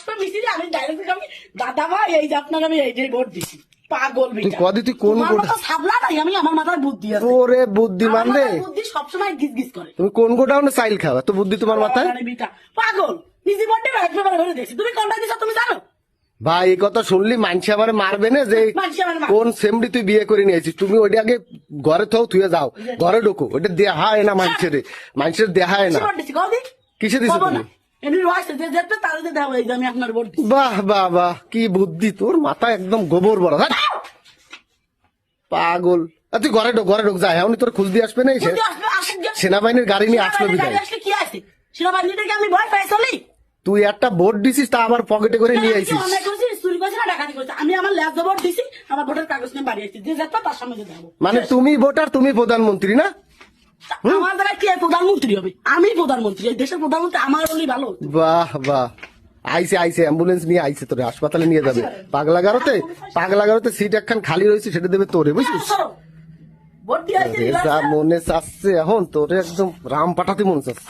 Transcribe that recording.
আসবে মিছিলে আমি ডাইরেক্ট আমি দাদা ভাই এই যে আপনার আমি এই যে ভোট দিছি পাগল তুই বেটা কদি তুই কোন গোটা সাবলা নাই আমি আমার মাথায় বুদ্ধি আছে ওরে বুদ্ধিমান রে বুদ্ধি সবসময় গিজ গিজ করে তুমি কোন গোডাউনে চাইল খাও এত বুদ্ধি তোমার মাথায় বেটা পাগল নিজে ভোটে একবারে হয়ে দেখছি তুমি কোনটা দিছো তুমি জানো ভাই এই কথা শুনলি মানুষ আমার মারবে না যে মানুষে আমার মারবে। কোন সেমডি তুই বিয়ে করে নিয়েছিস তুমি ওইটা আগে ঘরে থাও তুই যাও ঘরে ঢোকো ওইটা দেহায় না মানুষের দেহায় না ভোট দিছি কদি কিসে দিছো তুমি এমনি রয়েছে যে যেতে তার যে দেওয়া এই যে আমি আপনার ভোট দিছি বাহ বাহ বাহ কি বুদ্ধি তোর মাথা একদম গোবর বড় ধ্যাৎ। পাগল তুই ঘরে ঢোক যা এমনি তোর খুঁজ দিয়ে আসবে না বুদ্ধি আসবে আসুক গে। সেনাবাহিনীর গাড়ি নিয়ে আসলো সেনাবাহিনীর বিদায় গাড়ি আসলে কি আছে সেনাবাহিনীটাকে আমি ভয় পাই চলি তুই একটা ভোট দিছিস তা আবার পকেটে করে নিয়ে আইছিস অনেক করছি চুরি করছি না ডাকাতি করছি আমি আমার ল্যাব ভোট দিছি আমার ভোটের কাগজ নিয়ে বাড়ি আসছি যে যেত তার সামনে যে দেবো মানে তুমি ভোটার তুমি প্রধানমন্ত্রী না আমার দ্বারা কি আর প্রধানমন্ত্রী হবে আমি প্রধানমন্ত্রী এই দেশের প্রধানমন্ত্রী আমার হলেই ভালো হতো। বাহ বাহ আইসে অ্যাম্বুলেন্স নিয়ে আইসে তোরে হাসপাতালে নিয়ে যাবে পাগলাগারোতে সিট একখান খালি রয়েছে সেটা দেবে তোরে বুঝছিস সরো। ভোট দিয়ে আসছি, যা মনে চাচ্ছে এখন তোরে একদম রাম পাঠাতে মনে চাচ্ছে